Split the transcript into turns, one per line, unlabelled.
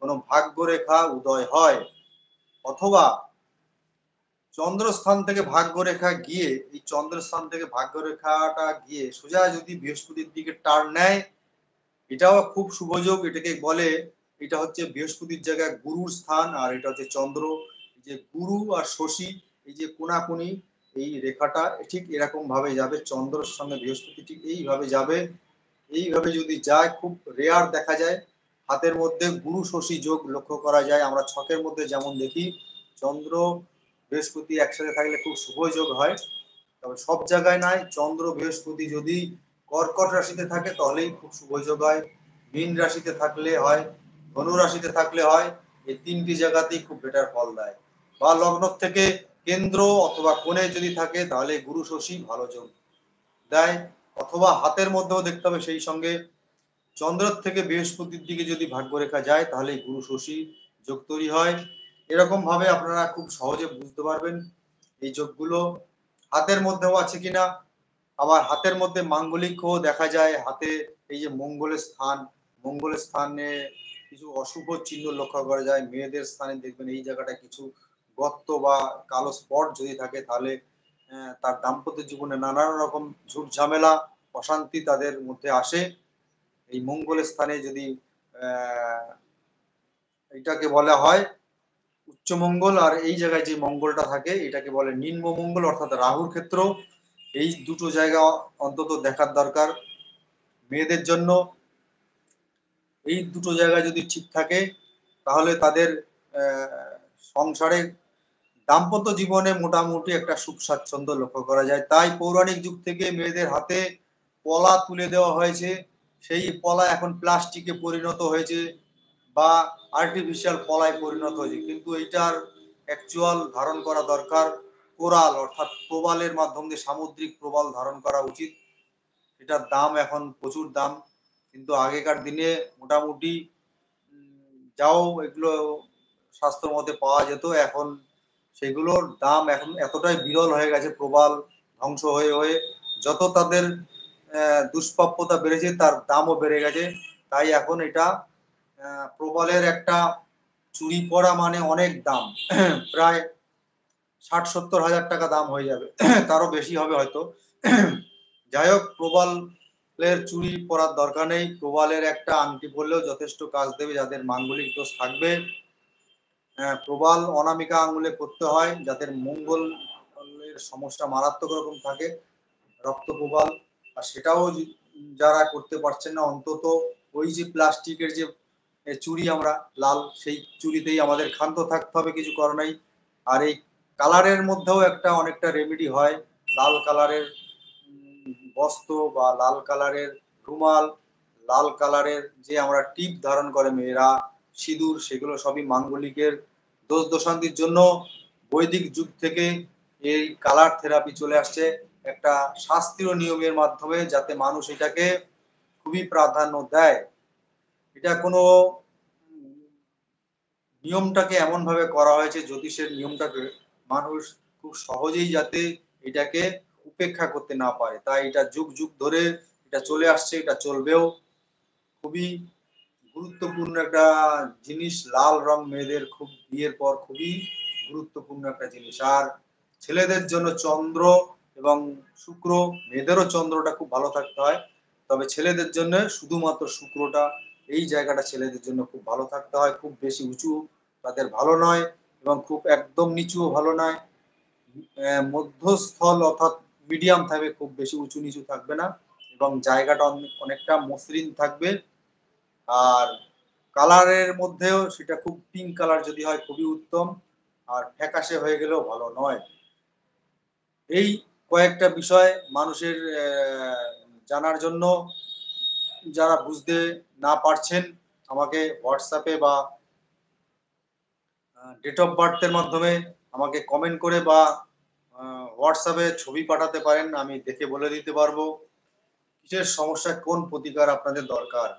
কোনো ভাগ্যরেখা উদয় হয়, অথবা চন্দ্রস্থান থেকে ভাগ্যরেখা গিয়ে এই চন্দ্রস্থান থেকে ভাগ্যরেখাটা গিয়ে সোজা যদি বৃহস্পতির দিকে টার্ন নেয়, এটাও খুব শুভযোগ। এটাকে বলে, এটা হচ্ছে বৃহস্পতির জায়গায় গুরুর স্থান, আর এটা হচ্ছে চন্দ্র। যে গুরু আর শশী, এই যে কোনাকুনি এই রেখাটা ঠিক এরকম ভাবে যাবে, চন্দ্রের সঙ্গে বৃহস্পতি ঠিক এইভাবে যাবে। এইভাবে যদি যায় খুব রেয়ার দেখা যায়। হাতের মধ্যে গুরু শশী যোগ লক্ষ্য করা যায়, আমরা ছকের মধ্যে যেমন দেখি চন্দ্র বৃহস্পতি একসাথে থাকলে খুব শুভ যোগ হয়। তবে সব জায়গায় নয়, চন্দ্র বৃহস্পতি যদি কর্কট রাশিতে থাকে তাহলেই খুব শুভ যোগ হয়, মীন রাশিতে থাকলে হয়, ধনু রাশিতে থাকলে হয়। এই তিনটি জায়গাতেই খুব বেটার ফল দেয়। বা লগ্ন থেকে কেন্দ্র অথবা কোণে যদি থাকে তাহলে গুরু শশী ভালো যোগ দেয়। অথবা হাতের মধ্যেও দেখতে হবে সেই সঙ্গে চন্দ্রের থেকে বৃহস্পতির দিকে যদি ভাগ্যরেখা যায় তাহলে গুরু শশী যোগ তৈরি হয়। এরকম ভাবে আপনারা খুব সহজে বুঝতে পারবেন এই যোগগুলো হাতের মধ্যেও আছে কিনা। আবার হাতের মধ্যে মাঙ্গলিকও দেখা যায়, হাতে এই যে মঙ্গলের স্থানে কিছু অশুভ চিহ্ন লক্ষ্য করা যায়। মেয়েদের স্থানে দেখবেন এই জায়গাটা কিছু গর্ত বা কালো স্পট যদি থাকে তাহলে তার দাম্পত্য জীবনে নানান রকম ঝুট ঝামেলা অশান্তি তাদের মধ্যে আসে। এই মঙ্গলের স্থানে যদি এটাকে বলা হয় উচ্চ মঙ্গল, আর এই জায়গায় যে মঙ্গলটা থাকে এটাকে বলে নিম্ন মঙ্গল অর্থাৎ রাহুর ক্ষেত্র। এই দুটো জায়গা অন্তত দেখার দরকার মেয়েদের জন্য। এই দুটো জায়গা যদি ঠিক থাকে তাহলে তাদের সংসারে দাম্পত্য জীবনে মোটামুটি একটা সুখ স্বাচ্ছন্দ্য লক্ষ্য করা যায়। তাই পৌরাণিক যুগ থেকে মেয়েদের হাতে পলা তুলে দেওয়া হয়েছে, সেই পলা এখন প্লাস্টিকে পরিণত হয়েছে বা আর্টিফিশিয়াল পলায় পরিণত হয়েছে, কিন্তু এইটার অ্যাকচুয়াল ধারণ করা দরকার কোরাল অর্থাৎ প্রবালের মাধ্যমে, সামুদ্রিক প্রবাল ধারণ করা উচিত। এটার দাম এখন প্রচুর দাম, কিন্তু আগেকার দিনে মোটামুটি যাও এগুলো স্বাস্থ্য মতে পাওয়া যেত। এখন সেগুলোর দাম এখন এতটাই বিরল হয়ে গেছে, প্রবাল ধ্বংস হয়ে হয়ে যত তাদের দুষ্প্রাপ্যতা বেড়েছে তার দামও বেড়ে গেছে। তাই এখন এটা প্রবালের একটা চুরি পরা মানে অনেক দাম, প্রায় 60-70 হাজার টাকা দাম হয়ে যাবে, তারও বেশি হবে হয়তো। যাই হোক, প্রবালের চুরি পরার দরকার নেই, প্রবালের একটা আংটি পরলেও যথেষ্ট কাজ দেবে যাদের মাঙ্গলিক দোষ থাকবে। প্রবাল অনামিকা আঙুলে করতে হয় যাদের মঙ্গলের সমস্যা মারাত্মক রকম থাকে, রক্ত প্রবাল। আর সেটাও যারা করতে পারছেন না, অন্তত ওই যে প্লাস্টিকের যে চুড়ি আমরা লাল, সেই চুড়িতেই আমাদের ক্ষান্ত থাকতে হবে, কিছু করার নাই। আর এই কালারের মধ্যেও একটা অনেকটা রেমেডি হয়, লাল কালারের বস্ত্র বা লাল কালারের রুমাল, লাল কালারের যে আমরা টিপ ধারণ করে মেয়েরা, সিঁদুর, সেগুলো সবই মাঙ্গলিকের দোষ দোষান্তির জন্য বৈদিক যুগ থেকে এই কালার থেরাপি চলে আসছে একটা শাস্ত্রীয় নিয়মের মাধ্যমে, যাতে মানুষ এটাকে খুবই প্রাধান্য দেয়। এটা কোনো নিয়মটাকে এমন ভাবে করা হয়েছে, জ্যোতিষের নিয়মটাকে মানুষ খুব সহজেই যাতে এটাকে উপেক্ষা করতে না পারে, তাই এটা যুগ যুগ ধরে এটা চলে আসছে, এটা চলবেও। খুবই গুরুত্বপূর্ণ একটা জিনিস লাল রং, মেয়েদের খুব বিয়ের পর খুবই গুরুত্বপূর্ণ একটা জিনিস। আর ছেলেদের জন্য চন্দ্র এবং শুক্র, মেয়েদেরও চন্দ্রটা খুব ভালো থাকতে হয়, তবে ছেলেদের জন্য শুধুমাত্র শুক্রটা, এই জায়গাটা ছেলেদের জন্য খুব ভালো থাকতে হয়। খুব বেশি উঁচু তাদের ভালো নয় এবং খুব একদম নিচুও ভালো নয়, মধ্যস্থল অর্থাৎ মিডিয়াম থাকবে, খুব বেশি উঁচু নিচু থাকবে না, এবং জায়গাটা অনেকটা মসৃণ থাকবে। আর কালারের মধ্যেও সেটা খুব পিঙ্ক কালার যদি হয় খুবই উত্তম, আর ফ্যাকাশে হয়ে গেলেও ভালো নয়। এই কয়েকটা বিষয় মানুষের জানার জন্য, যারা বুঝতে না পারছেন আমাকে হোয়াটসঅ্যাপে বা ডেট অফ বার্থের মাধ্যমে আমাকে কমেন্ট করে বা হোয়াটসঅ্যাপে ছবি পাঠাতে পারেন, আমি দেখে বলে দিতে পারবো কিসের সমস্যা, কোন প্রতিকার আপনাদের দরকার।